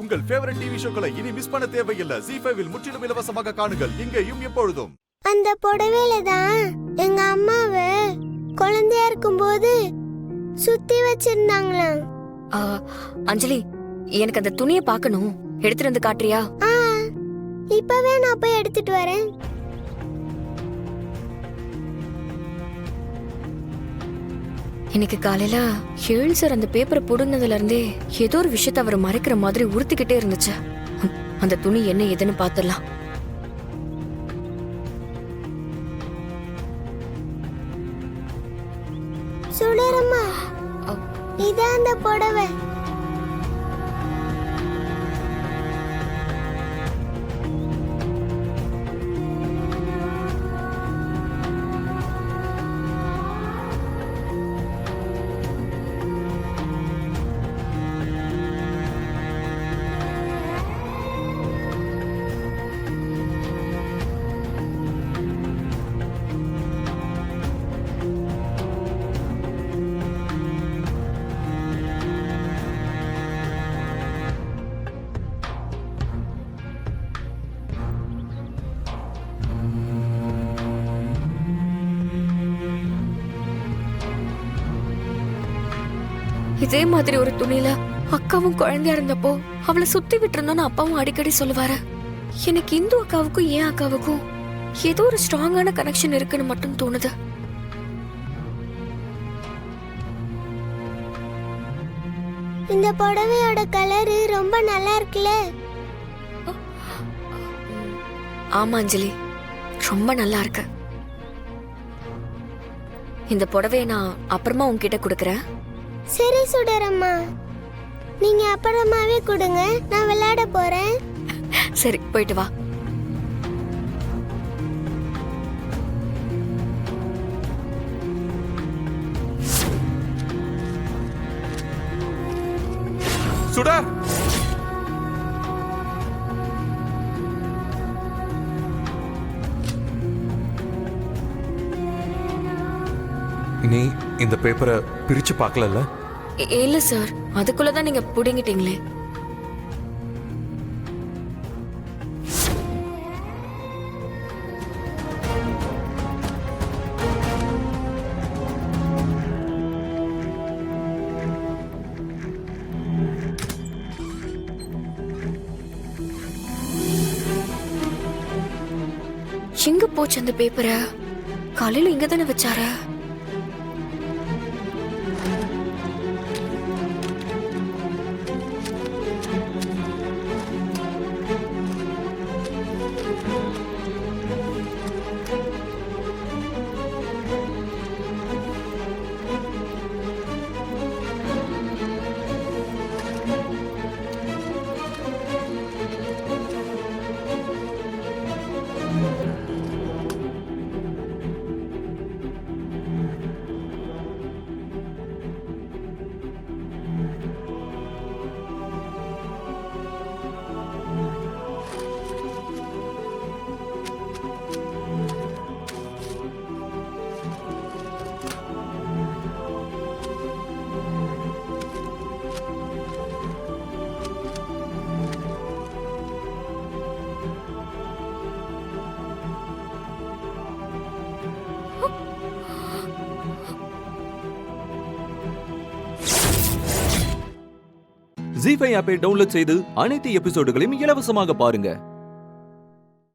உங்கள் favourite TV ஷோக்களை இனி miss பண்ண தேவையில்லை. ஜீ5 இல் முற்றிலும் இலவசமாக காணுங்கள். இங்கேயும் எப்பொழுதும். அந்த புடவையில தான் எங்க அம்மாவை குழந்தையா இருக்கும்போது சுத்தி வச்சிருந்தாங்களாம். அஞ்சலி, எனக்கு அந்த துணியை பார்க்கணும். எடுத்துட்டு வந்து காட்டுறியா? இப்பவே நான் போய் எடுத்துட்டு வரேன். இன்னைக்கு காலையில ஹேல் சார் அந்த பேப்பரை புடுங்கினதுல இருந்தே ஏதோ ஒரு விஷயத்தை அவர் மறைக்கிற மாதிரி உறுத்திக்கிட்டே இருந்துச்சு. அந்த துணி என்ன ஏதுன்னு பாத்துடலாம். சுடரம்மா, இதான் அந்த புடவை. இதே மாதிரி ஒரு துணியில அக்காவும் குழந்தையா இருந்தப்போ அவளை சுத்தி விட்டு இருந்தோம்னு அப்பாவும் அடிக்கடி சொல்லுவாரு. எனக்கு இந்து அக்காவுக்கும் ஏன் அக்காவுக்கும் ஏதோ ஒரு ஸ்ட்ராங்கான கனெக்ஷன் இருக்குன்னு மட்டும் தோணுது. இந்த புடவையோட கலர் ரொம்ப நல்லா இருக்குல்ல? ஆமா அஞ்சலி, ரொம்ப நல்லா இருக்கு. இந்த புடவைய நான் அப்புறமா உன்கிட்ட கொடுக்கறேன். சரி சுடரம்மா, நீங்க அப்புறமாவே கொடுங்க, நான் விளையாட போறேன். சரி, போயிட்டு வா. சுடர், நீ இந்த பேப்பரை பிரிச்சு பார்க்கல? இல்ல சார், அதுக்குள்ளதான் நீங்க புடிங்கிட்டீங்களே. எங்க போச்சு அந்த பேப்பரை? காலையில இங்க தானே வச்சாரு. ஜீ5 ஆப்பை டவுன்லோட் செய்து அனைத்து எபிசோடுகளையும் இலவசமாக பாருங்க.